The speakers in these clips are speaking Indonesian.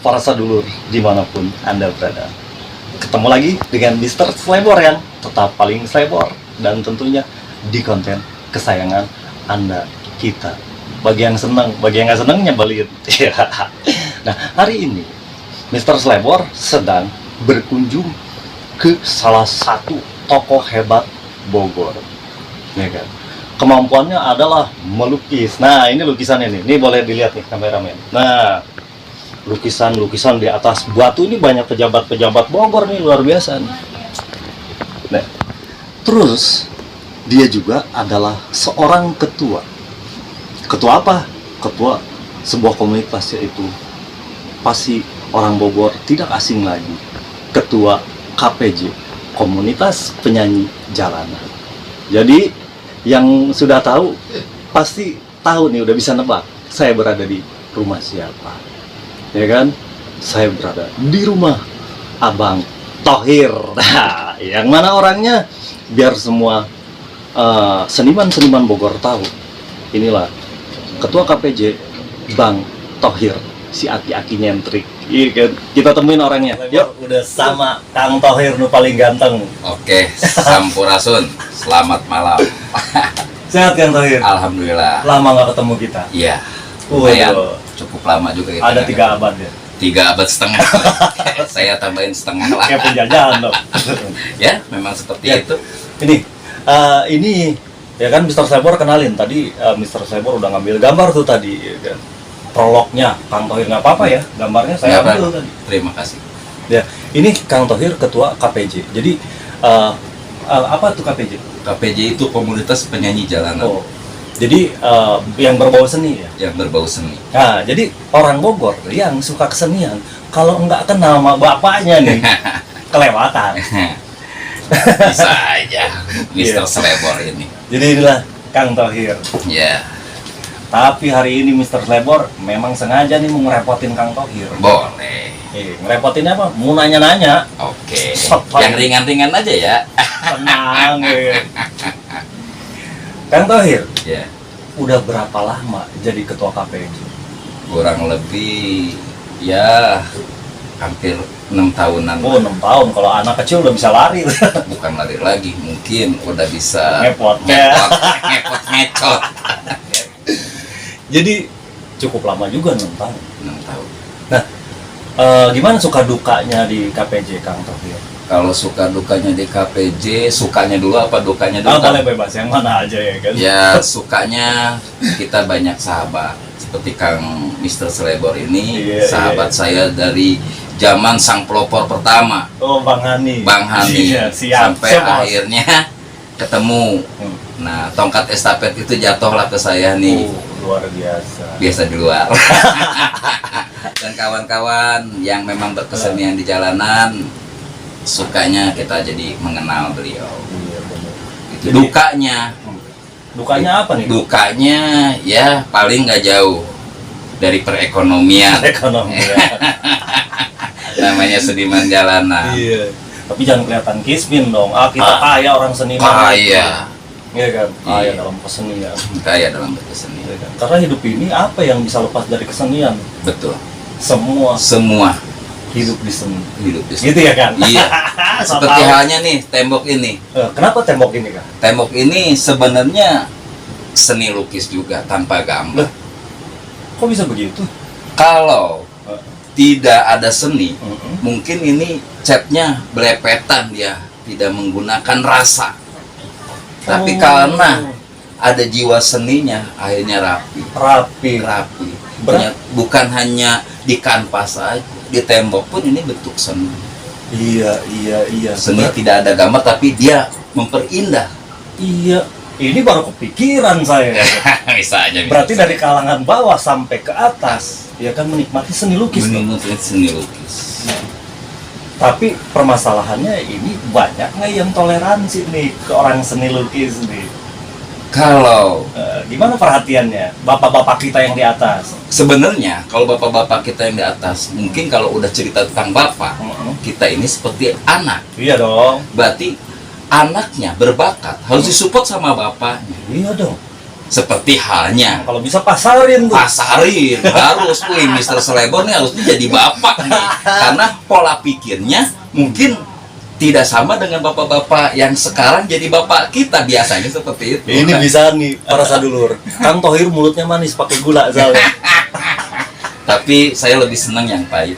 para sedulur dimanapun Anda berada. Ketemu lagi dengan Mr. Slebor yang tetap paling slebor dan tentunya di konten kesayangan Anda kita. Bagi yang senang, bagi yang nggak senang nyebelin. Nah, hari ini Mr. Slebor sedang berkunjung ke salah satu tokoh hebat Bogor, ya kan? Kemampuannya adalah melukis. Nah, ini lukisannya nih. Ini boleh dilihat nih kameramen. Nah, lukisan-lukisan di atas batu ini banyak pejabat-pejabat Bogor nih, luar biasa nih. Nah, terus dia juga adalah seorang ketua. Ketua apa? Ketua sebuah komunitas, yaitu pasti orang Bogor tidak asing lagi. Ketua KPJ, Komunitas Penyanyi Jalanan. Jadi yang sudah tahu pasti tahu nih, udah bisa nebak saya berada di rumah siapa, ya kan? Saya berada di rumah Abang Thohir. Nah, yang mana orangnya? Biar semua seniman-seniman Bogor tahu, inilah Ketua KPJ Bang Thohir, si aki-aki nyentrik. Iya kan? Kita temuin orangnya. Yuk, udah sama Kang Thohir nu paling ganteng. Oke, Sampurasun. Selamat malam. Sehat kan Thohir? Alhamdulillah. Lama nggak ketemu kita. Iya. Lumayan. Waduh. Cukup lama juga kita. Ada 3 abad ya. 3 abad setengah. Saya tambahin setengah lah. Kayak penjajahan dong. Ya, memang seperti Ya. itu. Ini ya kan, Mr. Slebor kenalin tadi. Mr. Slebor udah ngambil gambar tuh tadi, ya kan? Prolognya Kang Thohir, nggak apa-apa ya, gambarnya saya Nggak ambil apa. tadi. Terima kasih. Ya, ini Kang Thohir Ketua KPJ. Jadi apa tuh KPJ? KPJ itu Komunitas Penyanyi Jalanan Oh, jadi yang berbau seni ya. yang berbau seni. Nah, jadi orang Bogor yang suka kesenian, kalau nggak kenal sama bapaknya nih, kelewatan. Bisa aja, Iya. Mr. Slebor ini. Jadi inilah Kang Thohir. Ya, Tapi hari ini Mr. Slebor memang sengaja nih mau ngerepotin Kang Thohir. boleh. Ngerepotin apa? Mau nanya-nanya. Oke. Sotoy. Yang ringan-ringan aja ya. Tenang ya. Kang Thohir, Ya. udah berapa lama jadi ketua KPJ? Kurang lebih ya hampir 6 tahunan. Oh, 6 tahun. Kalau anak kecil udah bisa lari. Bukan lari lagi, mungkin udah bisa Ngepot. ngepot. Jadi cukup lama juga 6 tahun. 6 tahun. Nah, gimana suka dukanya di KPJ Kang Thohir? Kalau suka dukanya di KPJ, sukanya dulu apa dukanya Ah, dulu? boleh bebas, yang mana aja ya kan? Ya, sukanya kita banyak sahabat. Seperti Kang Mr. Slebor ini, Iya, sahabat saya dari zaman sang pelopor pertama, Oh, Bang Hani. Bang Hani. Iya, siap. Sampai Siap, Bos. akhirnya ketemu. Hmm. Nah, tongkat estafet itu jatuhlah ke saya nih. Luar biasa. Biasa di luar. Dan kawan-kawan yang memang berkesenian di jalanan, sukanya kita jadi mengenal beliau. Iya, bener. Itu Jadi- dukanya. Dukanya apa nih? Dukanya ya paling nggak jauh dari perekonomian. Ekonomi ya. Namanya seniman jalanan. Iya. Tapi jangan kelihatan kismin dong. Kita Ah. kaya orang seniman. Kaya, Iya kan? Kaya Iya. dalam kesenian. kaya dalam berkesenian. Iya kan? Karena hidup ini apa yang bisa lepas dari kesenian? Betul. Semua Semua hidup di seni. hidup di sini. Gitu ya kan? Iya. So Seperti tahu. halnya nih tembok ini. Kenapa tembok ini kan? Tembok ini sebenarnya seni lukis juga tanpa gambar. Kok bisa begitu? Kalau Eh, tidak ada seni, mm-mm. mungkin ini catnya belepetan, dia tidak menggunakan rasa. Tapi Oh. karena ada jiwa seninya, akhirnya rapi. Rapi. Bukan hanya di kanvas saja, di tembok pun ini bentuk seni. Iya. Seni tidak ada gambar, tapi dia memperindah. Iya. Ini baru kepikiran saya. Bisa aja. Berarti dari kalangan bawah sampai ke atas, ya kan, menikmati seni lukis. dong. menikmati seni lukis. Tapi permasalahannya ini banyak nggak yang toleransi nih ke orang seni lukis nih? Kalau Gimana perhatiannya bapak-bapak kita yang di atas? sebenarnya kalau bapak-bapak kita yang di atas, mungkin kalau udah cerita tentang bapak, Mm-mm. kita ini seperti anak. Iya dong. Berarti anaknya berbakat harus disupport sama bapaknya. Iya dong. Seperti halnya Kalau bisa pasarin tuh. pasarin harus, wih Mr. Slebor nih harusnya jadi bapak nih, karena pola pikirnya mungkin tidak sama dengan bapak-bapak yang sekarang jadi bapak kita, biasanya seperti itu. Ini bisa nih para sadulur. Kang Thohir mulutnya manis pakai gula soalnya. Tapi saya lebih senang yang pahit,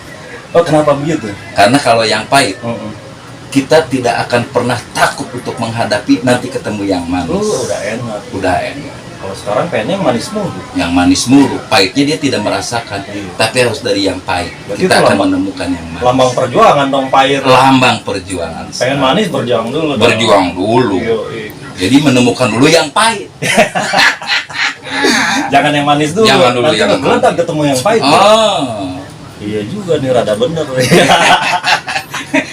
Oh, kenapa begitu? karena kalau yang pahit kita tidak akan pernah takut untuk menghadapi nanti ketemu yang manis. Udah enak. Udah enak. Kalau sekarang pengennya yang manis mulu. Yang manis mulu, pahitnya dia tidak merasakan, tapi harus dari yang pahit. Berarti Kita itu akan lambang- menemukan yang manis. Lambang perjuangan dong pahit. Lambang perjuangan. Pengen manis berjuang dulu. dong. Berjuang dulu. Yoi. Jadi menemukan dulu yang pahit. Jangan yang manis dulu. Jangan dulu Nanti yang kegeletak manis. ketemu yang pahit. Oh, Iya juga nih, rada bener.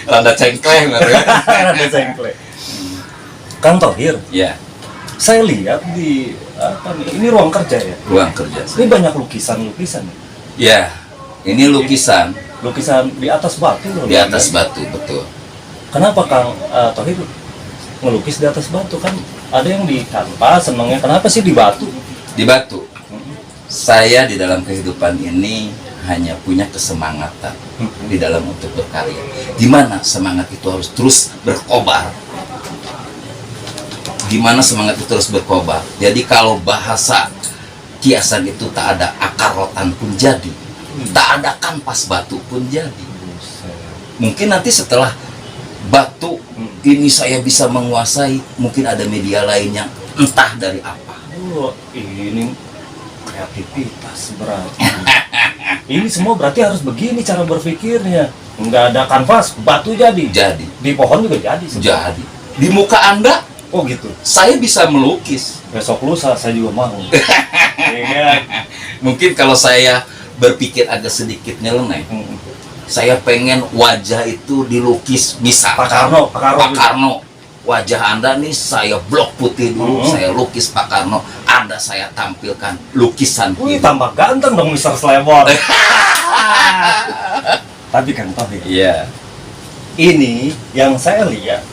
rada cengkleh baru ya. Rada sengkle. Kang Thohir, Ya, saya lihat di apa nih? Ini ruang kerja ya. ruang kerja. Ini banyak lukisan-lukisan. Ya, ini lukisan Lukisan di atas batu loh. di atas batu, betul. Kenapa Kang Thohir ngelukis di atas batu? Kan ada yang di kanvas, senengnya kenapa sih di batu? Di batu. Saya di dalam kehidupan ini hanya punya kesemangatan di dalam untuk berkarya. Dimana semangat itu harus terus berkobar. Dimana semangat itu terus berkobar. Jadi kalau bahasa kiasan itu tak ada akar rotan pun jadi, tak ada kanvas batu pun jadi. Mungkin nanti setelah batu ini saya bisa menguasai, mungkin ada media lain yang entah dari apa. Oh, ini kreativitas berarti. Ini semua berarti harus begini cara berpikirnya. Nggak ada kanvas, batu jadi. Jadi, Di pohon juga jadi. sebenarnya. jadi di muka Anda Oh gitu. saya bisa melukis. Besok lusa saya juga mau. Iya. Mungkin kalau saya berpikir agak sedikit nyeleneh, saya pengen wajah itu dilukis, misalkan Pak Karno. wajah Anda nih saya blok putih dulu, saya lukis Pak Karno, Anda saya tampilkan lukisan Wih, hidup. tambah ganteng dong Mr. Slebor. Tapi Kang Thohir, Iya, ini yang saya lihat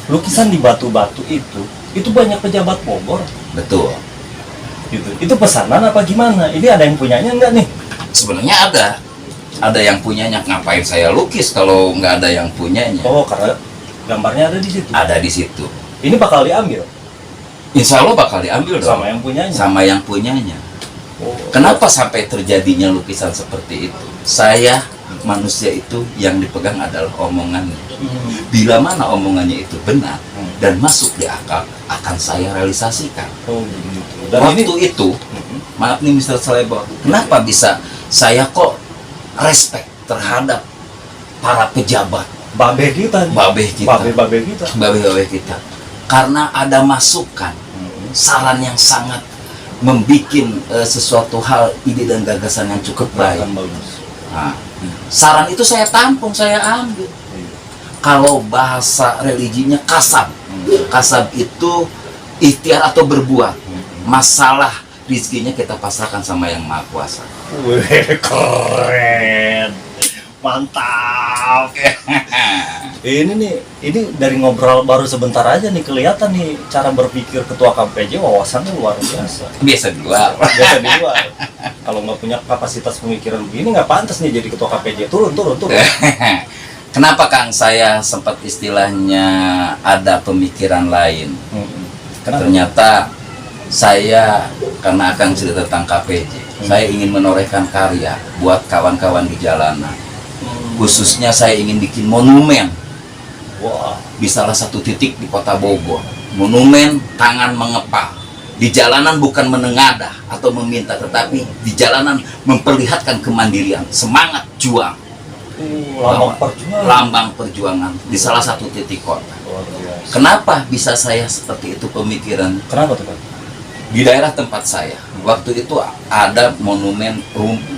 lukisan di batu-batu itu banyak pejabat Bogor betul. gitu. Itu pesanan apa gimana? Ini ada yang punyanya enggak nih? Sebenarnya ada yang punyanya. Ngapain saya lukis kalau nggak ada yang punyanya? Oh, karena gambarnya ada di situ. Ada di situ. Ini bakal diambil Insya Allah bakal diambil dong. sama yang punyanya. Sama yang punyanya. Oh. Kenapa sampai terjadinya lukisan seperti itu? Saya manusia itu yang dipegang adalah omongannya. Bila mana omongannya itu benar dan masuk di akal, akan saya realisasikan. Oh, begitu. Dan Waktu ini itu, maaf nih Mr. Slebor, kenapa bisa saya kok respect terhadap para pejabat, babe kita nih. babeh kita, Babe kita. babeh-babeh kita? Karena ada masukan, saran yang sangat membuat sesuatu hal, ide dan gagasan yang cukup baik. Kan bagus. Nah, saran itu saya tampung, saya ambil. Kalau bahasa religinya kasab. Kasab itu ikhtiar atau berbuat. Masalah rizkinya kita pasrahkan sama yang Maha Kuasa. Wih, keren. Mantap. Ini nih, ini dari ngobrol baru sebentar aja nih kelihatan nih cara berpikir ketua KPJ, wawasannya luar biasa. Biasa di luar. Biasa di luar. Kalau nggak punya kapasitas pemikiran begini nggak pantas nih jadi ketua KPJ. Turun. Kenapa Kang saya sempat istilahnya ada pemikiran lain? Kenapa? Ternyata saya, karena akan cerita tentang KPJ, saya ingin menorehkan karya buat kawan-kawan di jalanan. Khususnya saya ingin bikin monumen. Wah, Di salah satu titik di kota Bogor, monumen tangan mengepal. Di jalanan bukan menengadah atau meminta, tetapi di jalanan memperlihatkan kemandirian, semangat juang, lambang perjuangan di salah satu titik kota. luar biasa. Kenapa bisa saya seperti itu pemikiran? Kenapa tuh Pak? Di daerah tempat saya, waktu itu ada monumen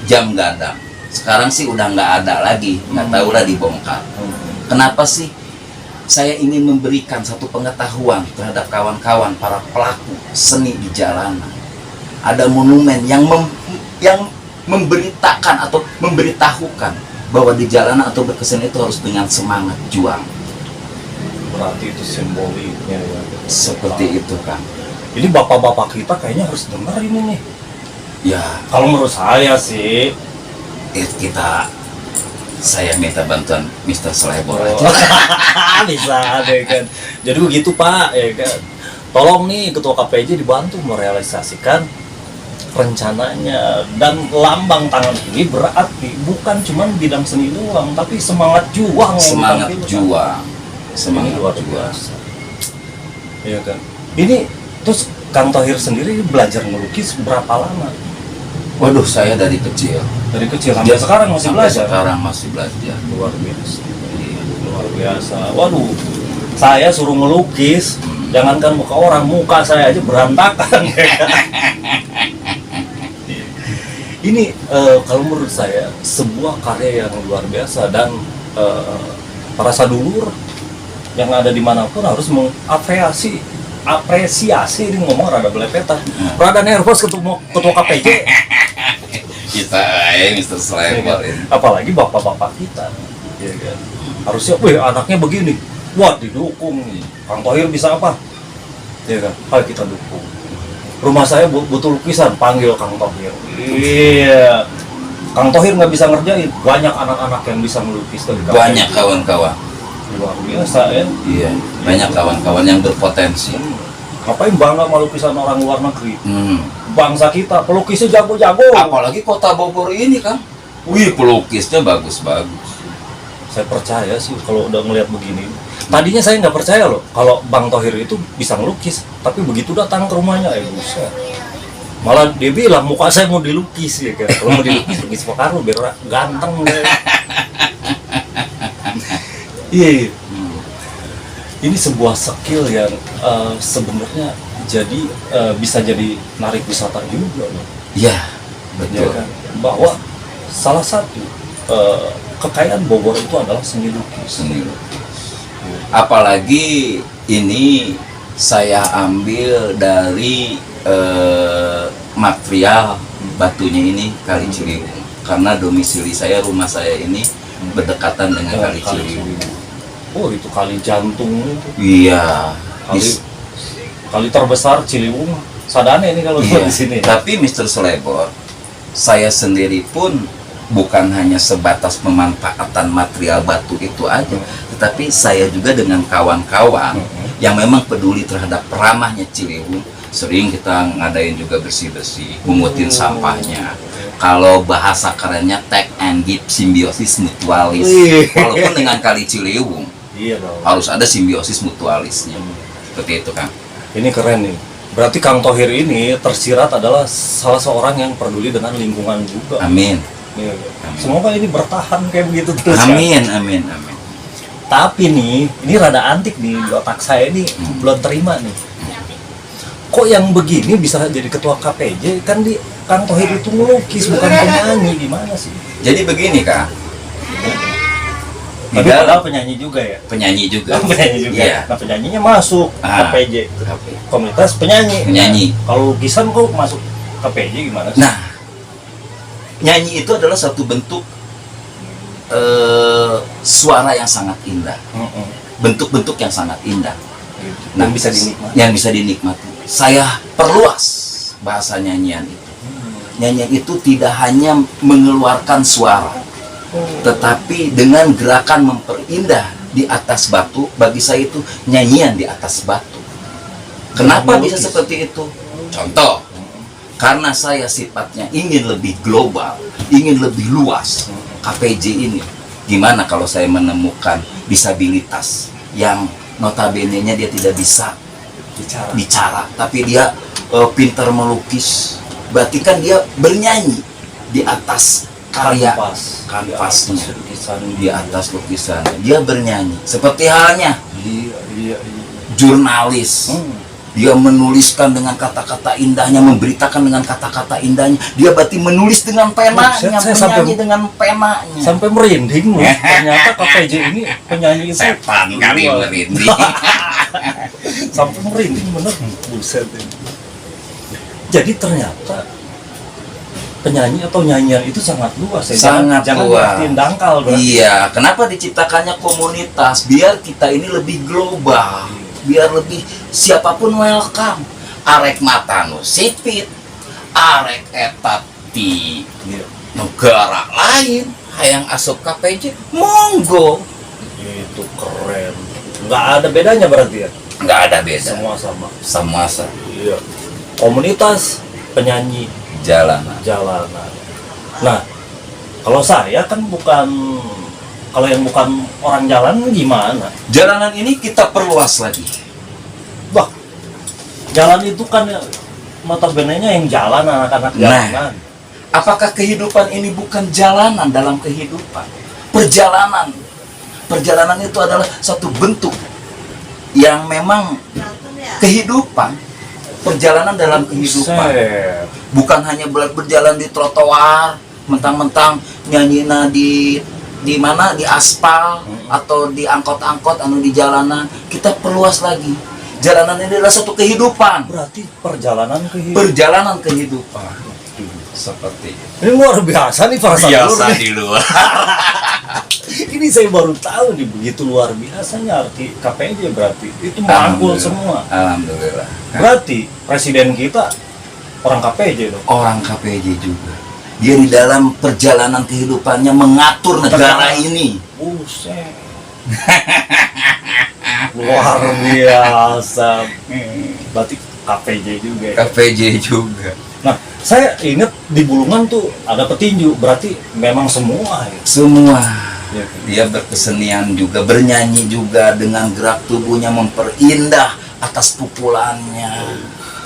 jam gadang. Sekarang sih udah nggak ada lagi, nggak tahu lah dibongkar. Kenapa sih? Saya ingin memberikan satu pengetahuan terhadap kawan-kawan para pelaku seni di jalanan. Ada monumen yang memberitakan atau memberitahukan bahwa di jalanan atau berkesenian itu harus dengan semangat juang. Berarti itu simboliknya ya. Seperti itu kan. Ini bapak-bapak kita kayaknya harus dengar ini nih. Ya, Kalau menurut saya sih, saya minta bantuan Mr. Slebor oh, aja. bisa deh kan. Jadi begitu Pak, ya kan. Tolong nih Ketua KPJ dibantu merealisasikan rencananya, dan lambang tangan ini berarti bukan cuma bidang seni doang, tapi semangat juang yang Semangat ditampilkan. juang. Ini Semangat luar juang. biasa. Iya kan. Ini terus Kang Thohir sendiri belajar melukis berapa lama? Waduh, saya dari kecil. Dari kecil sampai sekarang masih Sampai belajar. sekarang masih belajar. Luar biasa. Luar biasa. Waduh, saya suruh melukis, jangankan muka orang, muka saya aja berantakan. Ini kalau menurut saya sebuah karya yang luar biasa, dan para sadulur yang ada dimanapun harus apresiasi ini, ngomong rada belepetan, rada nervous ketemu ketua KPJ. Kita, Mr. Slebor ini. Apalagi bapak-bapak kita, ya kan? Harusnya, wih anaknya begini, wah didukung nih. Kang Thohir bisa apa? Ya kan? Ayo kita dukung. Rumah saya butuh lukisan, panggil Kang Thohir. Iya. Kang Thohir nggak bisa ngerjain, banyak anak-anak yang bisa melukis dari KPJ. Banyak kawan-kawan. Luar biasa ya. Iya, banyak kawan-kawan yang berpotensi. Ngapain bangga sama lukisan orang luar negeri? Bangsa kita pelukisnya jago-jago. Apalagi kota Bogor ini kan. Wih, pelukisnya bagus-bagus. Saya percaya sih kalau udah ngeliat begini. Tadinya saya nggak percaya loh kalau Bang Thohir itu bisa ngelukis, tapi begitu datang ke rumahnya, buset. Malah dia bilang muka saya mau dilukis ya kan. Kalau mau dilukis, lukis Pak Karlo biar ganteng deh. Iya. Ini sebuah skill yang sebenarnya jadi bisa jadi narik wisata juga loh. Iya, Ya betul. kan? Bahwa salah satu kekayaan Bogor itu adalah seni lukis. Seni lukis. Apalagi ini saya ambil dari material batunya ini Kali Ciliwung, karena domisili saya, rumah saya ini berdekatan dengan Kali Ciliwung. Oh, itu kali jantung itu. Iya. Kali terbesar Ciliwung. Sadane ini kalau Iya. di sini. Tapi Mr. Slebor, saya sendiri pun bukan hanya sebatas pemanfaatan material batu itu aja, tetapi saya juga dengan kawan-kawan yang memang peduli terhadap ramahnya Ciliwung, sering kita ngadain juga bersih-bersih, pungutin sampahnya. Kalau bahasa kerennya take and give, simbiosis mutualis. Walaupun dengan Kali Ciliwung Iya dong. harus ada simbiosis mutualisnya. Seperti itu kan. Ini keren nih. Berarti Kang Thohir ini tersirat adalah salah seorang yang peduli dengan lingkungan juga. Amin. Iya. Semoga ini bertahan kayak begitu terus. ya. Amin, amin, amin. Tapi nih, ini rada antik nih di otak saya ini, belum terima nih. Kok yang begini bisa jadi ketua KPJ? Kan di Kang Thohir itu ngelukis, bukan penyanyi, gimana sih? Jadi begini Kak. Di Tapi dalam padahal penyanyi juga ya? penyanyi juga. Penyanyi juga. Iya. Nah penyanyinya masuk KPJ, komunitas penyanyi. Penyanyi. Kalau lukisan kok masuk KPJ gimana sih? Nah, nyanyi itu adalah satu bentuk suara yang sangat indah, bentuk-bentuk yang sangat indah. Yang bisa dinikmati. Yang bisa dinikmati. Saya perluas bahasa nyanyian itu. Nyanyian itu tidak hanya mengeluarkan suara, tetapi dengan gerakan memperindah di atas batu. Bagi saya itu nyanyian di atas batu. Kenapa bisa seperti itu? Contoh, karena saya sifatnya ingin lebih global, ingin lebih luas. KPJ ini, gimana kalau saya menemukan disabilitas yang notabene-nya dia tidak bisa bicara, tapi dia pintar melukis. Berarti kan dia bernyanyi di atas karya kanvasnya, di atas lukisan. Dia bernyanyi. Seperti halnya jurnalis. Dia menuliskan dengan kata-kata indahnya, memberitakan dengan kata-kata indahnya. Dia berarti menulis dengan penanya, menyanyi dengan penanya. Sampai merinding loh. Ternyata KPJ ini penyanyi itu Setan kali merinding. Sampai merinding bener, buset ini. Jadi ternyata penyanyi atau nyanyian itu sangat luas ya. Sangat jangan luas. diartiin dangkal berarti. Iya, kenapa diciptakannya komunitas? Biar kita ini lebih global, biar lebih siapapun welcome. arek mata nu sipit, arek eta di negara lain hayang asup KPJ, monggo. Itu keren. Nggak ada bedanya berarti ya? Nggak ada beda, Semua sama. sama sama Iya. Komunitas penyanyi jalanan. jalanan. Nah, kalau saya kan kalau yang bukan orang jalan gimana? Jalanan ini kita perluas lagi. Wah, jalan itu kan notabene-nya yang jalan, anak-anak jalanan. Apakah kehidupan ini bukan jalanan dalam kehidupan? Perjalanan. Perjalanan itu adalah satu bentuk yang memang kehidupan. Perjalanan dalam kehidupan. Buset. Bukan hanya berjalan di trotoar, mentang-mentang nyanyina di mana, di aspal atau di angkot-angkot anu di jalanan. Kita perluas lagi. Jalanan ini adalah satu kehidupan. Berarti perjalanan kehidupan. Perjalanan kehidupan. Seperti Ini luar biasa nih para biasa sadulur nih. di luar. Ini saya baru tahu nih, begitu luar biasanya arti KPJ berarti. Itu merangkul semua. Alhamdulillah. Berarti presiden kita orang KPJ dong. Orang KPJ juga. Dia di dalam perjalanan kehidupannya mengatur negara ini. Buset. Luar biasa. Berarti KPJ juga ya. KPJ juga. Nah, saya ingat di Bulungan tuh ada petinju, berarti memang semua ya. Semua. Ya. Dia berkesenian juga, bernyanyi juga, dengan gerak tubuhnya memperindah atas pukulannya.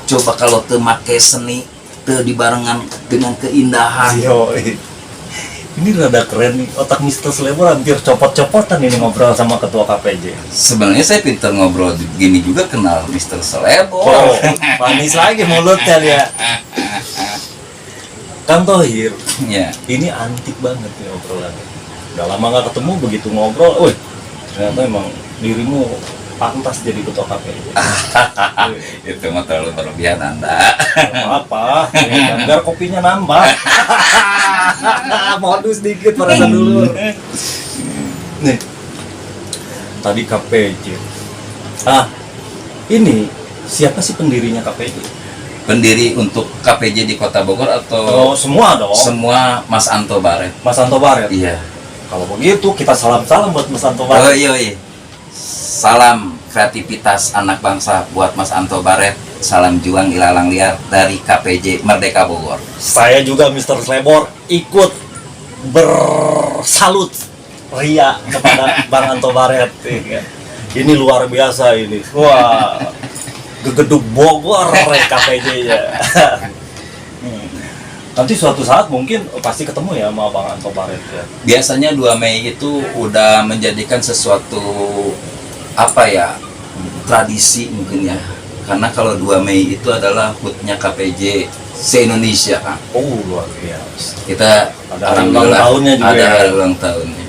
Coba kalau teu make seni, teu dibarengan dengan keindahan. Yo, ini rada keren nih. Otak Mr. Slebor hampir copot-copotan ini ngobrol sama ketua KPJ. Sebenarnya saya pintar ngobrol gini juga kenal Mr. Slebor. Oh, manis lagi mulutnya dia. Kang Thohir, Ya. ini antik banget nih obrolannya. Udah lama nggak ketemu, begitu ngobrol, wih, ternyata emang dirimu pantas jadi ketua KPJ. Itu mah terlalu berlebihan Anda. Apa? Ya, biar kopinya nambah. Modus dikit para dulu. Nih, tadi KPJ. Ini siapa sih pendirinya KPJ? Pendiri untuk KPJ di Kota Bogor Oh, atau semua dong. semua Mas Anto Baret? Mas Anto Baret. Iya. Kalau begitu kita salam-salam buat Mas Anto Oh Baret. iya. Salam kreativitas anak bangsa buat Mas Anto Baret. Salam juang ilalang liar dari KPJ Merdeka Bogor. Saya juga Mr. Slebor ikut bersalut ria kepada Bang Anto Baret. Ini luar biasa ini. Wah, gegeduk Bogor KPJ-nya. Nanti suatu saat mungkin pasti ketemu ya sama Bang Anto Baret ya. Biasanya 2 Mei itu udah menjadikan sesuatu apa ya, tradisi mungkin ya. Karena kalau 2 Mei itu adalah HUT-nya KPJ se-Indonesia kan. Oh, luar biasa. Kita Ada hari ulang tahunnya juga ada ya. hari ulang tahunnya.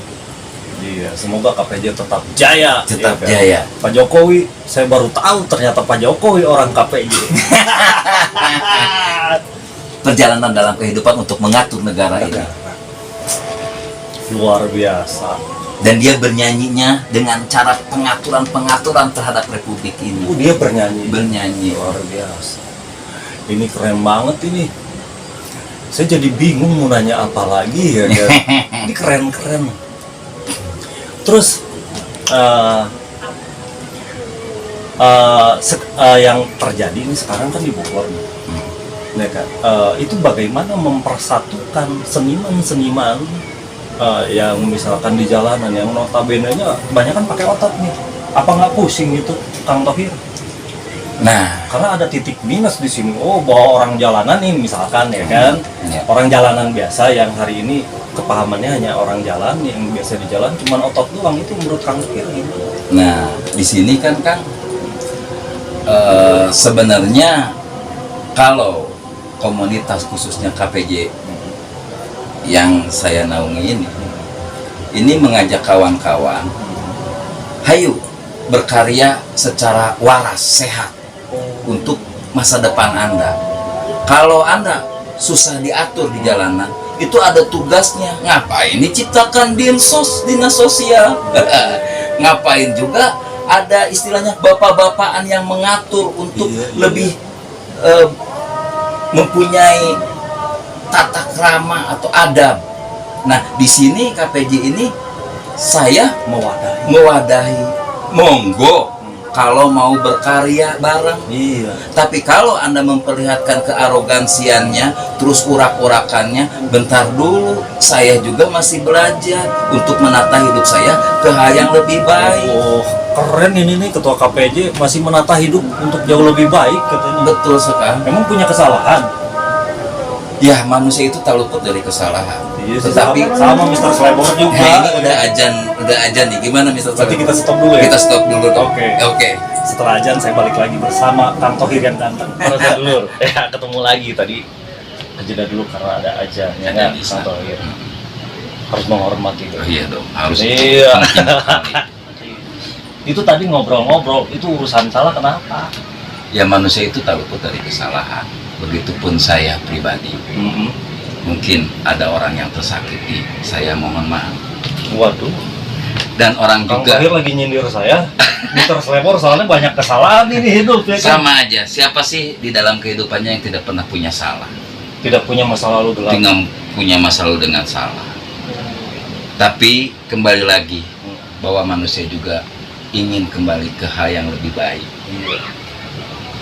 Iya, semoga KPJ tetap jaya. Tetap Iya kan? jaya. Pak Jokowi, saya baru tahu ternyata Pak Jokowi orang KPJ. Perjalanan dalam kehidupan untuk mengatur negara ini. Luar biasa. Dan dia bernyanyinya dengan cara pengaturan terhadap republik ini. Dia bernyanyi. Bernyanyi. Luar biasa. Ini keren banget ini. Saya jadi bingung mau nanya apa lagi ya. Kan? Ini keren-keren. Terus yang terjadi ini sekarang kan di Bogor nih. Ya kan? Itu bagaimana mempersatukan seniman-seniman yang misalkan di jalanan yang notabene-nya kebanyakan pakai otot nih. Apa nggak pusing gitu, Kang Thohir? Nah, Karena ada titik minus di sini. Oh, bahwa orang jalanan nih misalkan ya kan, ya. orang jalanan biasa yang hari ini kepahamannya hanya orang jalan yang biasa di jalan cuman otot doang, itu menurut Kang Thohir gitu. Nah, di sini kan sebenarnya kalau komunitas khususnya KPJ yang saya naungi ini mengajak kawan-kawan, hayu berkarya secara waras, sehat untuk masa depan Anda. Kalau Anda susah diatur di jalanan, itu ada tugasnya. Ngapain diciptakan dinas sosial? Ngapain juga ada istilahnya bapak-bapakan yang mengatur untuk Iya. lebih eh, mempunyai tata krama atau adab. Nah, di sini KPJ ini saya mewadahi, monggo kalau mau berkarya bareng. Iya. Tapi kalau Anda memperlihatkan kearogansiannya, terus urak-urakannya, bentar dulu, saya juga masih belajar untuk menata hidup saya ke hal yang lebih baik. Oh, keren ini nih ketua KPJ masih menata hidup untuk jauh lebih baik katanya. Betul sekali. Memang punya kesalahan. Ya, manusia itu tak luput dari kesalahan. Iya, Tetapi sama Mr. Slebor juga. nah, ini udah ajan nih. Gimana Mr. Berarti Slebor? kita stop dulu ya. Kita stop dulu dong. Oke. Oke. Setelah ajan saya balik lagi bersama Kang Tohir yang ganteng. Para dulur. Ya, ketemu lagi tadi. Jeda dulu karena ada ajan ya Ada kan di Kang sana. Tohir. Harus menghormati Oh, dong. iya dong, harus. Iya. penting sekali. Itu tadi ngobrol-ngobrol, itu urusan salah kenapa? Ya, manusia itu tak luput dari kesalahan. Begitupun saya pribadi. Mungkin ada orang yang tersakiti, saya mohon maaf. Waduh, Dan orang Kang juga Tohir lagi nyindir saya. Mr. Slebor soalnya banyak kesalahan ini hidup ya kan. sama aja. Siapa sih di dalam kehidupannya yang tidak pernah punya salah? Tidak punya masa lalu gelap. Dengan punya masa lalu dengan salah. Tapi kembali lagi bahwa manusia juga ingin kembali ke hal yang lebih baik.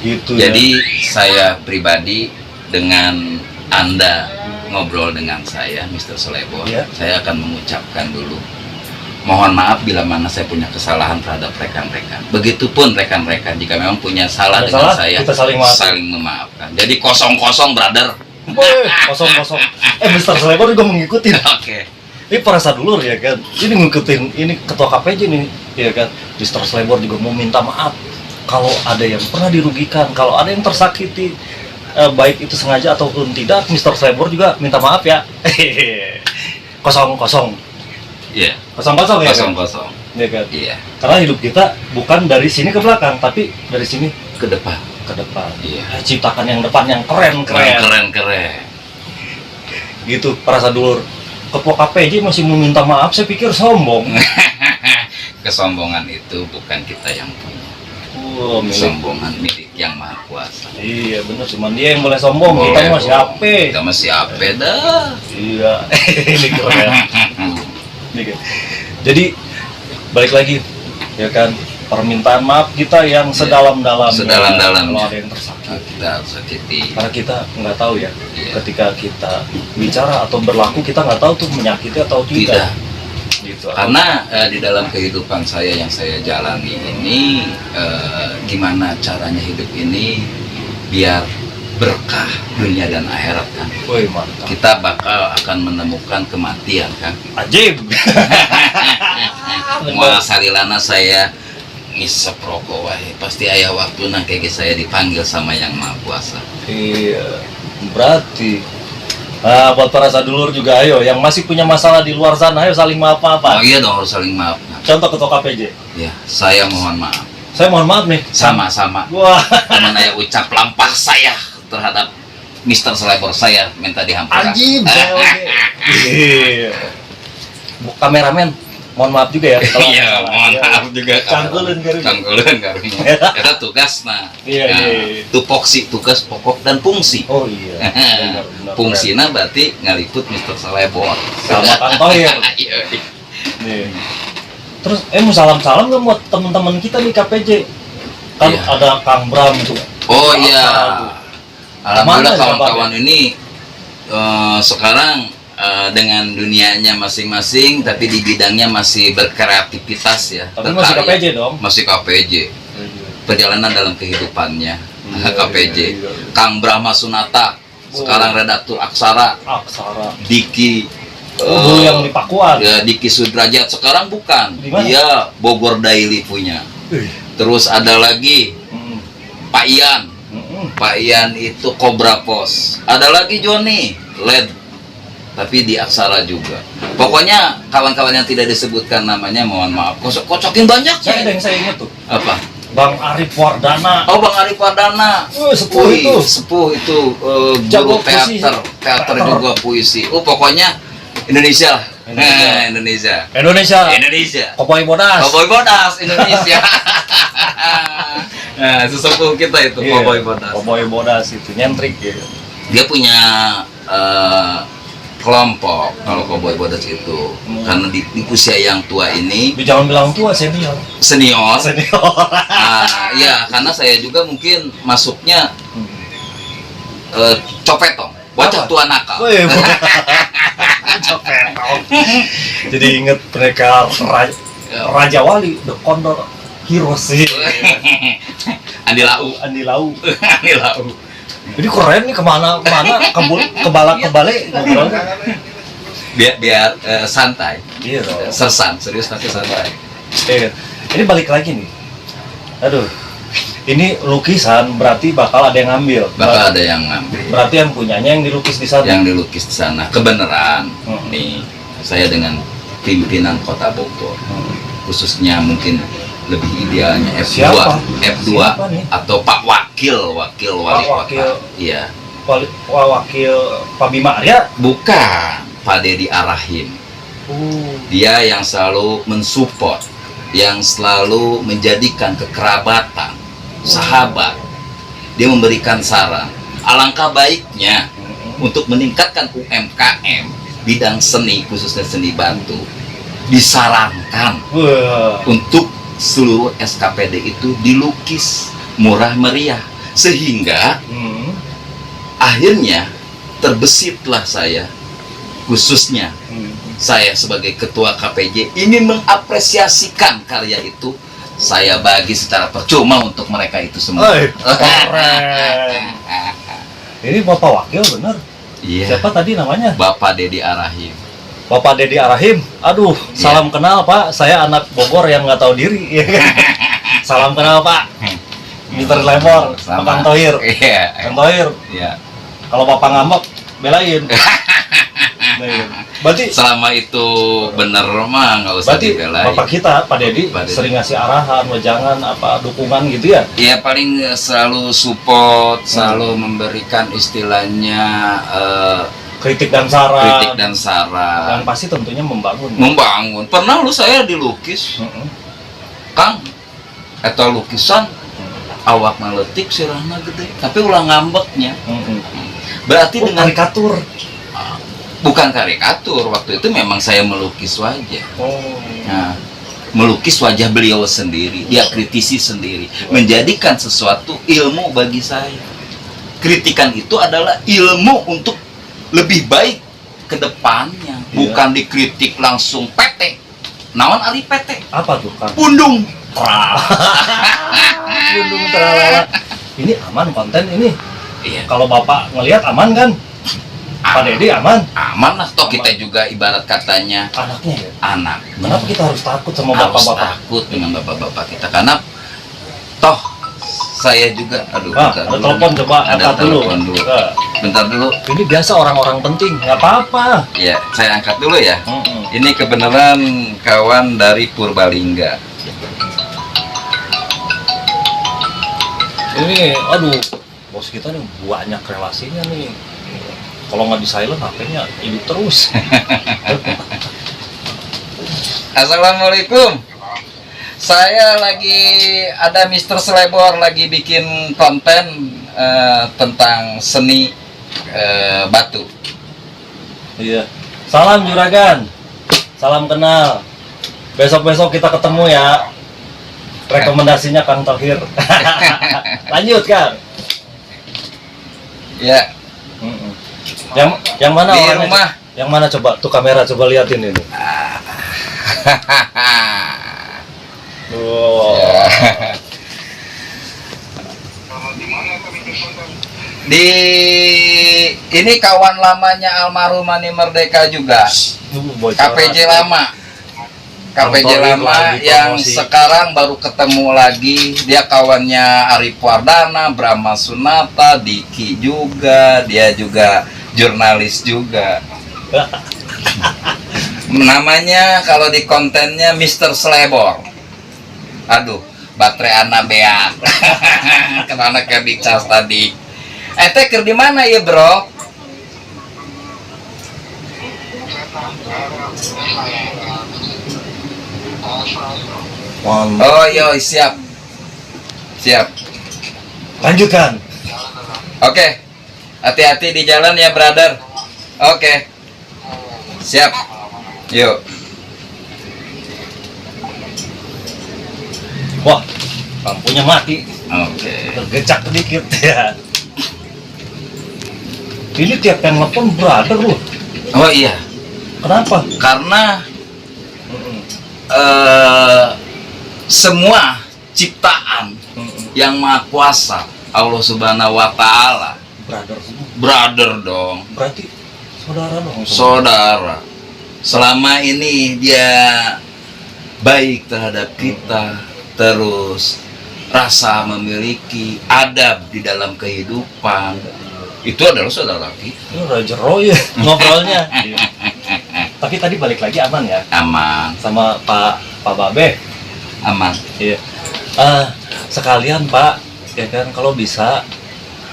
Gitu Jadi saya pribadi dengan Anda ngobrol dengan saya, Mr. Slebor, Iya. saya akan mengucapkan dulu mohon maaf bila mana saya punya kesalahan terhadap rekan-rekan. Begitupun rekan-rekan jika memang punya salah Ada dengan salah, saya, kita saling maafkan. saling memaafkan. Jadi kosong-kosong, brother. Weh, kosong-kosong. Mr. Slebor juga mengikuti. Oke. Ini para sadulur ya kan. Ini ngikutin ini ketua KPJ nih ya kan. Mr. Slebor juga mau minta maaf kalau ada yang pernah dirugikan, kalau ada yang tersakiti, baik itu sengaja ataupun tidak. Mr. Slebor juga minta maaf ya. Kosong-kosong. Iya. Kosong-kosong ya kan? Kosong-kosong. Ya kan? Iya. Karena hidup kita bukan dari sini ke belakang, tapi dari sini Ke depan. ke depan. Iya. Ciptakan yang depan yang keren-keren. Keren-keren. Gitu para sadulur. Ketua KPJ masih meminta maaf, saya pikir sombong. Kesombongan itu bukan kita yang punya. Milik. Kesombongan milik yang maha kuasa. Iya bener, cuman dia yang boleh sombong, kita Boleh, masih dong. HP. Kita masih HP dah. Iya, ini keren. Ini keren. Jadi balik lagi, ya kan, permintaan maaf kita yang sedalam-dalamnya. Sedalam-dalamnya. Kalau ada yang tersakiti. Kita harus sakiti. Karena kita nggak tahu ya, Iya. ketika kita bicara atau berlaku kita nggak tahu tuh menyakiti atau tidak. Tidak. Gitu. Karena di dalam kehidupan saya yang saya jalani ini, gimana caranya hidup ini biar berkah dunia dan akhirat kan. Woi mantap. Kita bakal akan menemukan kematian kan. Ajib. Mau salilana saya ngisep rokok wae pasti aya waktu nanti saya dipanggil sama yang maha kuasa. Iya, berarti. Nah, buat para sadulur juga ayo, yang masih punya masalah di luar sana, ayo saling Oh maaf-maafan. iya dong, harus saling maaf. Contoh ketua KPJ. Ya, saya mohon maaf. Saya mohon maaf nih. Sama-sama. Wah, Teman saya ucap lampah saya terhadap Mr. Slebor, saya minta dihampura. anjing. Iya. Kameramen, mohon maaf juga ya. kalau ada Iya, salah. mohon Iya. maaf juga. Cangkuleun garing. Cangkuleun garing. Eta tugas nah. Iya, Nah, iya. tupoksi, tugas pokok dan fungsi. Oh iya. Benar, benar, Fungsina berarti ngaliput Mr. Slebor. Sama Kang Tohir. Iya. Nih. Terus mau salam-salam nggak buat teman-teman kita di KPJ? Kan Iya. ada Kang Bram tuh. Oh iya. Alhamdulillah Mana kawan-kawan ini sekarang dengan dunianya masing-masing, tapi di bidangnya masih berkreativitas ya. Tapi masih berkarya. KPJ dong. Masih KPJ. Perjalanan dalam kehidupannya. Iya, KPJ. iya, iya. Kang Brahma Sunata, sekarang redaktur Aksara. Aksara. Diki Dulu yang di Pakuan. ya, Diki Sudrajat, sekarang bukan. Di mana? Dia Bogor Daily punya. Ih. Terus ada lagi Mm, Pak Ian. mm, Pak Ian itu Cobra Pos. Ada lagi Joni LED, tapi di Aksara juga. Pokoknya kawan-kawan yang tidak disebutkan namanya mohon maaf. Kocokin banyak Saya ada ya. yang saya ingat tuh. Apa? Bang Arif Wardana. Oh, Bang Arif Wardana. Sepuh Wih, itu. sepuh itu Jago guru puisi. teater juga puisi. Oh, pokoknya Indonesia. Indonesia. Indonesia. Indonesia. Indonesia. Kopoi Bodas. Cowboy Bodas Indonesia. Nah, sesepuh kita itu Iya, Cowboy Bodas. Cowboy Bodas itu nyentrik ya. Dia punya kelompok kalau Cowboy Bodas itu. Karena di usia yang tua ini Jangan bilang tua, senior. senior. Senior. Nah, ya karena saya juga mungkin masuknya copetong, bocah Apa? tua nakal. Wih, copet. Jadi inget mereka Raja Wali, The Condor Heroes sih. Andi Lau. Andi Lau. Andi Lau. Jadi keren nih kemana-mana, kebalik. Biar santai. Iya dong. Sersan, serius tapi santai. Iya. Ini balik lagi nih. Aduh. Ini lukisan berarti bakal ada yang ngambil. Bakal ada yang ngambil. Berarti yang punyanya yang dilukis di sana. Yang dilukis di sana kebenaran. Hmm. Nih, saya dengan pimpinan Kota Bogor. Khususnya mungkin lebih idealnya F2, Siapa? F2 Siapa nih? atau Pak Wakil wali Wakil. kota. Iya. Wakil Pak Bima Arya. Bukan Pak Dedi Arahim. Dia yang selalu mensupport, yang selalu menjadikan kekerabatan, sahabat. Dia memberikan saran. Alangkah baiknya untuk meningkatkan UMKM bidang seni, khususnya seni batu, disarankan Wah. untuk seluruh SKPD itu dilukis murah meriah, sehingga akhirnya terbesitlah saya, khususnya saya sebagai ketua KPJ ingin mengapresiasikan karya itu. Saya bagi secara percuma untuk mereka itu semua. Keren. Ini Bapak Wakil bener? Iya. Siapa tadi namanya? Bapak Dedi Arahim. Bapak Dedi Arahim. Aduh, salam kenal Pak. Saya anak Bogor yang nggak tahu diri. Salam kenal Pak. Mr. Lemor, Kang Tohir. Iya. Kang Tohir. Iya. Kalau Bapak ngambek, belain. Berarti Selama itu bener mah nggak usah berarti dibelain. Bapak kita, Pak Dedi, Pak Dedi. sering ngasih arahan, wejangan, apa dukungan gitu ya? Iya, paling selalu support, selalu memberikan istilahnya Kritik dan saran. kritik dan saran. Yang pasti tentunya membangun. Membangun. Pernah lu saya dilukis, Kang, eta lukisan awak meletik sirahna gede, tapi ulah ngambeknya. Berarti dengan karikatur. bukan karikatur, waktu itu memang saya melukis wajah. Oh. Nah, melukis wajah beliau sendiri, dia kritisi sendiri, menjadikan sesuatu ilmu bagi saya. Kritikan itu adalah ilmu untuk lebih baik ke depannya, bukan dikritik langsung PT. Naon ari PT? Apa tuh, Kang? Pundung. Pundung teralala. Ini aman konten ini. Iya. Kalau Bapak ngelihat aman kan? Pak Dedi aman? Aman lah, toh kita juga ibarat katanya Anaknya ya? anak. Kenapa kita harus takut sama Harus bapak-bapak? takut dengan bapak-bapak kita, karena toh saya juga, aduh, bentar Ada dulu. telepon, coba Ada angkat dulu. telepon dulu. Bentar dulu. Ini biasa orang-orang penting, nggak apa-apa. Ya, saya angkat dulu ya. Mm-mm. Ini kebenaran kawan dari Purbalingga. Ini, aduh, bos kita nih banyak relasinya nih. Kalau nggak di silent, HP-nya hidup terus. Assalamualaikum. Saya lagi ada Mr. Slebor lagi bikin konten tentang seni batu. Iya. Salam Juragan. Salam kenal. Besok-besok kita ketemu ya. Rekomendasinya Kang Tohir. Lanjut, Kang. Ya, Yang mana di orangnya? rumah. Yang mana coba? Tuh kamera coba liatin ini. Oh. Di ini kawan lamanya almarhum Mani Merdeka juga. KPJ lama. KPJ Tohir lama lagi yang promosi. sekarang baru ketemu lagi. Dia kawannya Arif Wardana, Brahma Sunata, Diki juga. Dia juga jurnalis juga. Namanya kalau di kontennya Mr. Slebor. Aduh, baterai anak beak. Kenapa kayak dicas tadi? Teh keur di mana ya, Bro? Mantap. Oh, yo, siap. Siap. Lanjutkan. Oke. Hati-hati di jalan ya, brother. Oke. Siap. Yuk. Wah, lampunya mati. Oke. Tergecak sedikit ya. Ini tiap yang telepon brother loh. Oh iya. Kenapa? Karena semua ciptaan yang Maha Kuasa Allah Subhanahu wa Ta'ala, Brother semua. brother dong, Berarti saudara dong. saudara. Selama ini dia baik terhadap kita, terus rasa memiliki adab di dalam kehidupan, itu adalah saudara kita. Ini udah jero ya ngobrolnya. Iya. Tapi tadi balik lagi aman ya? Aman, Sama Pak Babe. aman. Iya. Sekalian Pak, ya kan kalau bisa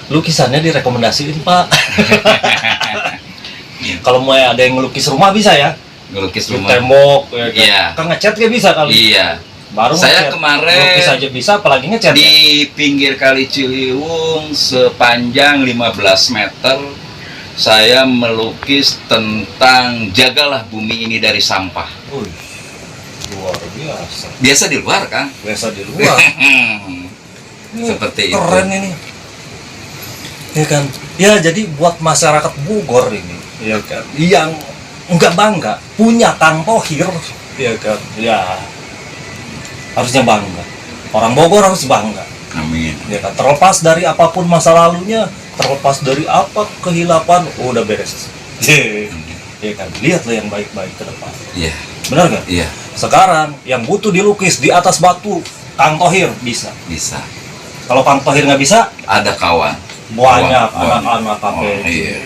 lukisannya direkomendasiin Pak. Kalau mau ada yang ngelukis rumah bisa ya? Ngelukis Di rumah. tembok, ya kan? Iya. Kan ngecat ya bisa kali. Iya. Baru Saya ngecat. kemarin Ngelukis aja bisa, apalagi ngecat. Di Ya? pinggir Kali Ciliwung sepanjang 15 meter, saya melukis tentang jagalah bumi ini dari sampah. Wih, luar biasa. Biasa di luar kan? Biasa di luar. Ini Seperti itu. keren ini. Ya kan? Ya jadi buat masyarakat Bogor ini, ya kan, yang enggak bangga punya Kang Thohir, ya kan? Ya harusnya bangga. Orang Bogor harus bangga. Amin. Ya kan? Terlepas dari apapun masa lalunya, terlepas dari apa kehilapan, udah beres. Ya kan? Lihatlah yang baik-baik ke depan. Iya, Benar nggak? iya, Sekarang yang butuh dilukis di atas batu, Kang Thohir bisa. bisa. Kalau Kang Thohir nggak bisa, Ada kawan. banyak Kawan. anak-anak Oh, KPJ. iya.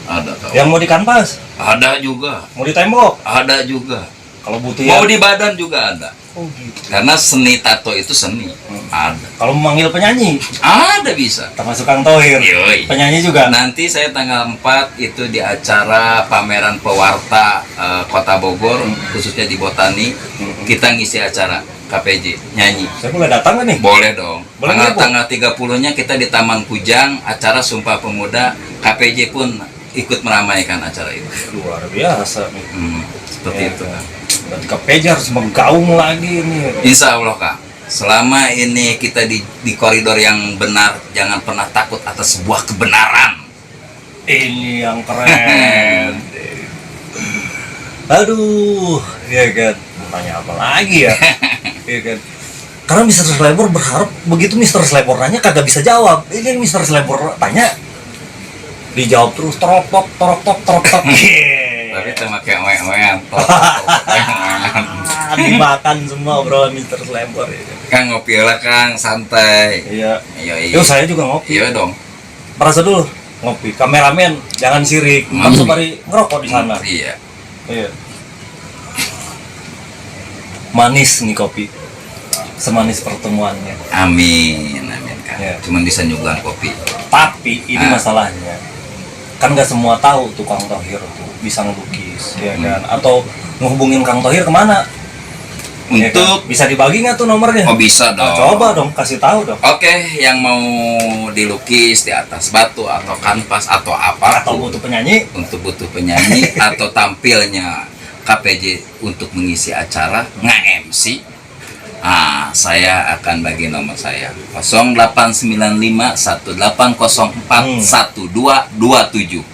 Ada kawan. Yang mau di kanvas, Ada juga. mau di tembok. Ada juga. Kalau butuh Mau ya. di badan juga ada. Oh gitu. Karena seni tato itu seni. Ada. Kalau memanggil penyanyi, Ada bisa. termasuk Kang Thohir. Yoi. Penyanyi juga. Nanti saya tanggal 4 itu di acara pameran pewarta Kota Bogor, khususnya di Botani, kita ngisi acara KPJ, nyanyi. Saya boleh datang nggak nih? Boleh dong. Boleh nggak, Bu? Tanggal 30-nya kita di Taman Kujang, acara Sumpah Pemuda, KPJ pun ikut meramaikan acara itu. Luar biasa nih. Seperti Ya, itu. kan. Berarti KPJ harus menggaung lagi nih. Insya Allah Kak, selama ini kita di koridor yang benar, jangan pernah takut atas sebuah kebenaran. Ini yang keren. Aduh, ya kan. Mau tanya apa lagi ya? Ya kan. Karena Mr. Slebor berharap begitu Mr. Slebor nanya kagak bisa jawab. Ini yang Mr. Slebor tanya dijawab terus torok tok. Tapi cuma kayak wean Dimakan semua obrolan Mr. Slebor ya. Kang ngopi lah Kang, santai. Iya. Iya. Yo saya juga ngopi. Iya dong. Perasa dulu ngopi. Kameramen jangan sirik. Kan sembari ngerokok di sana. Iya. Iya. Manis nih kopi. Semanis pertemuannya. Amin, amin Kang. Iya. Cuman bisa nyuguhan kopi. Tapi ini Ah. masalahnya. Kan nggak semua tahu tuh Kang Thohir tuh bisa ngelukis, ya kan? Atau ngehubungin Kang Thohir kemana? Ya kan? Untuk Bisa dibagi nggak tuh nomornya? oh bisa Nah, dong. coba dong, kasih tahu dong. Oke, yang mau dilukis di atas batu atau kanvas atau apa? Atau butuh penyanyi? Untuk butuh penyanyi atau tampilnya KPJ untuk mengisi acara nge-MC, saya akan bagi nomor saya 089518041227.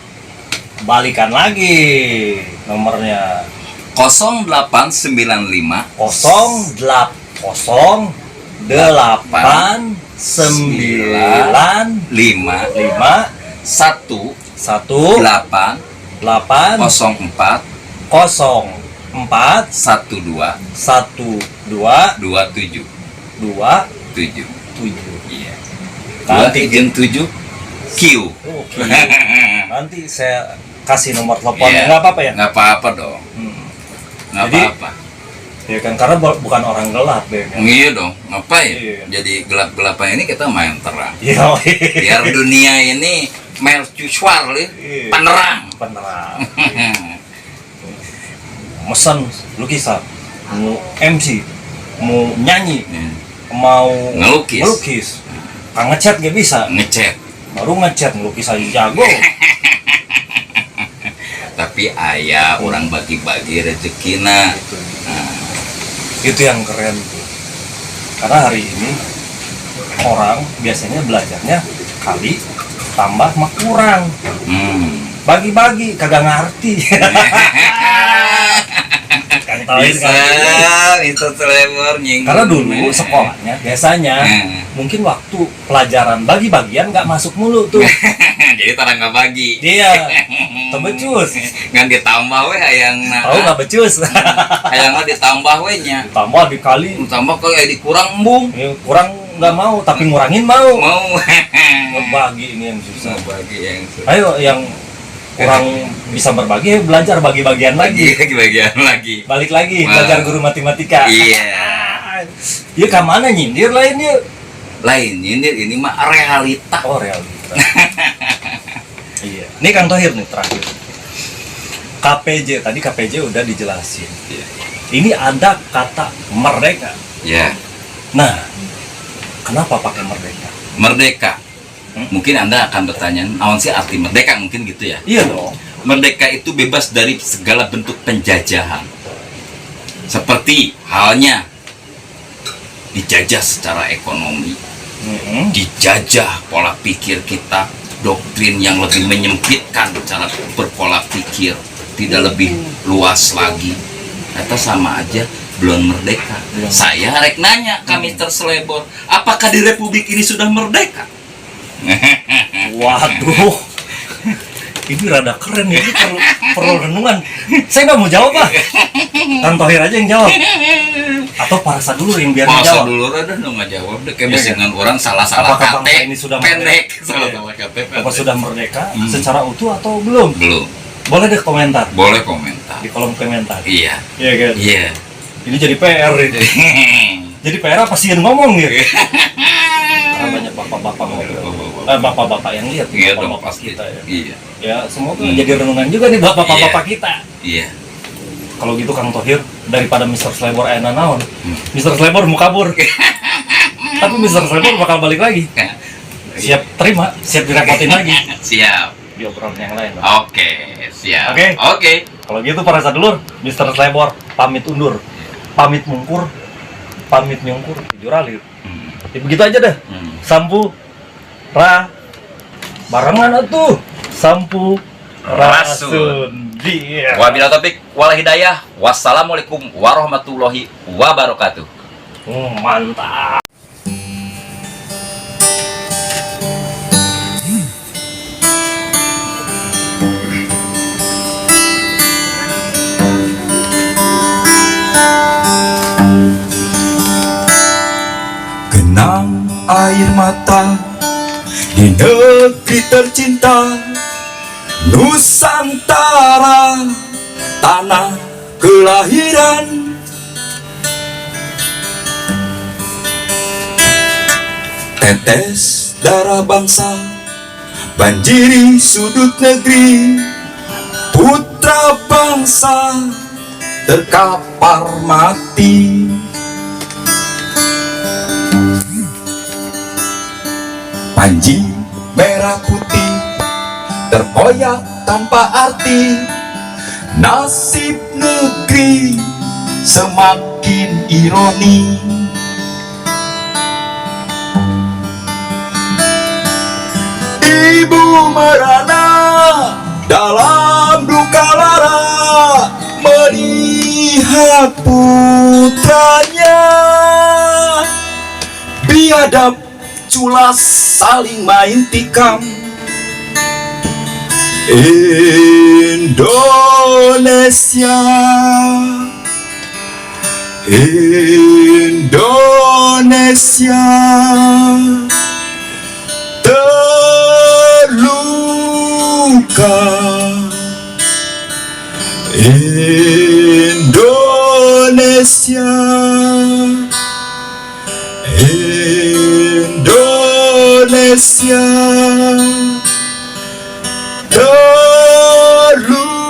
Balikan lagi nomornya 0895 08 9 5 5 1 1 8 8 04 0 4 12 1 2 27 2 7. 7. Iya. Nanti 7 Q. Oke. Nanti saya kasih nomor teleponnya. Iya. Nggak apa-apa ya? Nggak apa-apa dong. Nggak Jadi, apa-apa. Ya kan karena bukan orang gelap deh kan. Iya dong. Ngapain? Iya. Jadi gelap-gelapan ini kita main terang. Iya. Biar dunia ini mercusuar, Iya. penerang. Penerang. Mesen lukisan, mau MC, mau nyanyi, mau Ngelukis. melukis. ngecat gak bisa. Ngecat. Baru ngecat ngelukis aja jago. Tapi ayah orang bagi-bagi rezekina. Gitu. Itu yang keren tuh. Karena hari ini orang biasanya belajarnya kali tambah mah kurang. Bagi-bagi kagak ngerti. Bisa selebar nyinggung. Karena dulu sekolahnya biasanya mungkin waktu pelajaran bagi-bagian nggak masuk mulu tuh. Jadi tarang nggak bagi. Dia tembecus. Ngan ditambah we hayang Tahu nggak becus? hayang mah ditambah we nya. Tambah dikali. Tambah kayak dikurang embung. Ya, kurang nggak mau tapi ngurangin mau. Mau. Ngebagi ini yang susah. Bagi yang Ayo yang kurang bisa berbagi belajar bagi-bagian lagi. bagian lagi. Balik lagi Wah. belajar guru matematika. Iya. Iya ke mana nyindir lainnya? Lain ini mah realita. Oh realita. Iya. Ini Kang Thohir nih terakhir. KPJ tadi KPJ udah dijelasin. Iya. Ini ada kata merdeka. Ya. Nah, kenapa pakai merdeka? Merdeka. Mungkin Anda akan bertanya, naon sih arti merdeka? Mungkin gitu ya. Iya dong. Merdeka itu bebas dari segala bentuk penjajahan. Seperti halnya dijajah secara ekonomi, dijajah pola pikir kita, doktrin yang lebih menyempitkan cara berpola pikir, tidak lebih luas lagi. Itu sama aja belum merdeka. Saya rek nanya ke Mr. Slebor, apakah di Republik ini sudah merdeka? Waduh, ini rada keren ya, ini perlu renungan. Saya nggak mau jawab Pak, Kang Thohir aja yang jawab. Atau Parsa dulu yang biar Masa menjawab. dulu ada dong nggak jawab deh, kayak Iya, bisingan orang salah-salah Apakah kate, bangsa ini sudah pendek, merdeka? salah-salah kate, Apa pendek. sudah merdeka secara utuh atau belum? Belum, Boleh deh komentar boleh komentar. di kolom komentar. Iya, Iya kan? iya. Ini jadi PR itu. Jadi PR apa sih yang ngomong gitu? Karena banyak bapak-bapak ngobrol. Bapak-bapak yang lihat Iya dong bapak-bapak pasti. kita ya. Iya, Ya semoga jadi renungan juga nih buat bapak-bapak kita. iya. Kalau gitu Kang Thohir daripada Mr. Slebor ayana naon. Mr. Slebor mau kabur. Tapi Mr. Slebor bakal balik lagi. Siap terima, siap direpotin lagi Siap. di obrolan yang lain. Oke, siap. Oke. Oke. Kalau gitu para sadulur, Mr. Slebor pamit undur. Pamit mungkur, pamit nyungkur, jujur alir. Ya, begitu aja deh. Sampu ra barengan atuh. Sampu rasun. Dia. Wabillahi taufik wal hidayah. Wassalamualaikum warahmatullahi wabarakatuh. Mantap. Genang air mata di negeri tercinta Nusantara, tanah kelahiran. Tetes darah bangsa banjiri sudut negeri, putra bangsa terkapar mati. Panji merah putih terkoyak tanpa arti, nasib negeri semakin ironi. Ibu merana dalam duka lara melihat putranya biadab culas saling main tikam. Indonesia, Indonesia terluka. Indonesia, Indonesia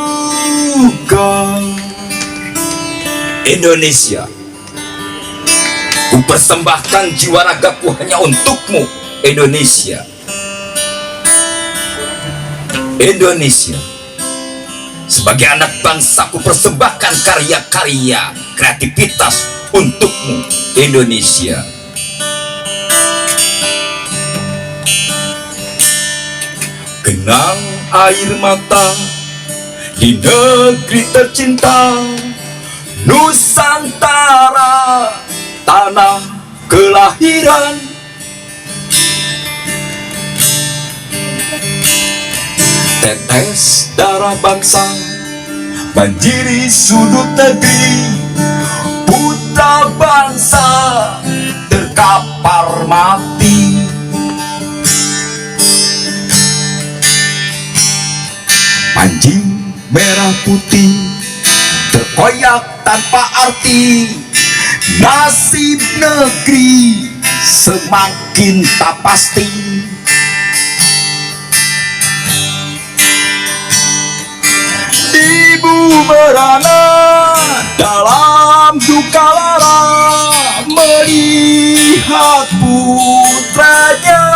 terluka. Indonesia, ku persembahkan jiwa ragaku hanya untukmu. Indonesia. Indonesia, sebagai anak bangsa, ku persembahkan karya-karya kreativitas untukmu, Indonesia. Genang air mata di negeri tercinta, Nusantara, tanah kelahiran. Tetes darah bangsa banjiri sudut negeri, putra bangsa terkapar mati. Anjing merah putih terkoyak tanpa arti, nasib negeri semakin tak pasti. Ibu merana dalam duka lara melihat putranya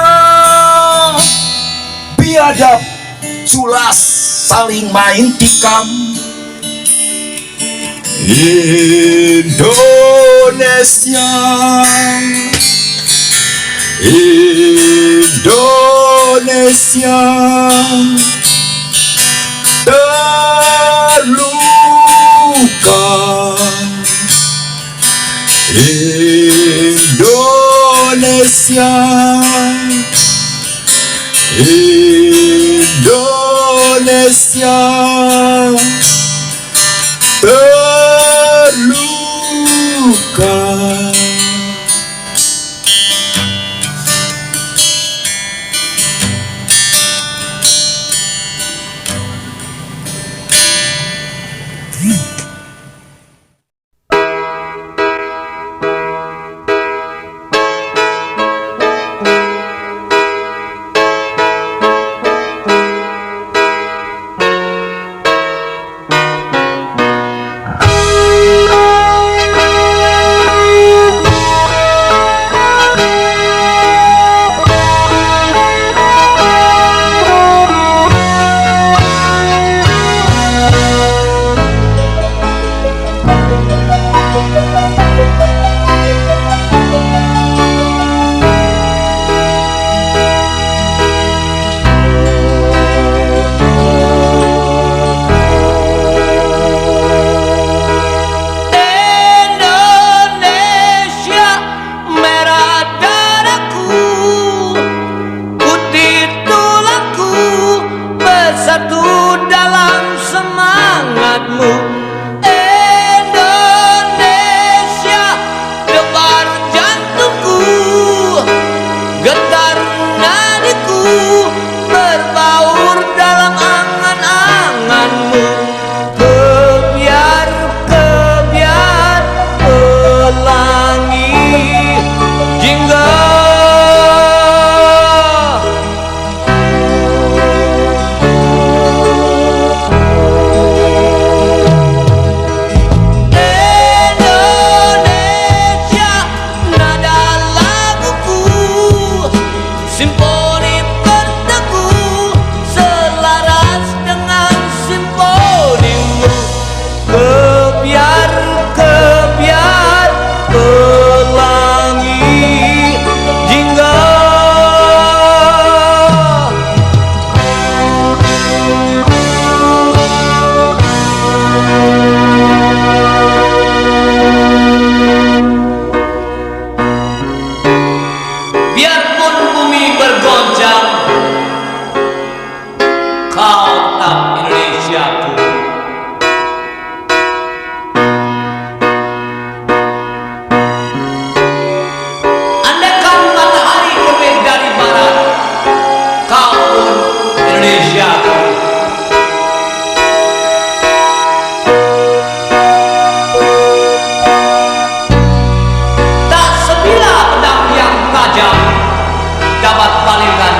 biadab culas saling main tikam. Indonesia, Indonesia terluka. Indonesia, Indonesia terluka. dapat palingkan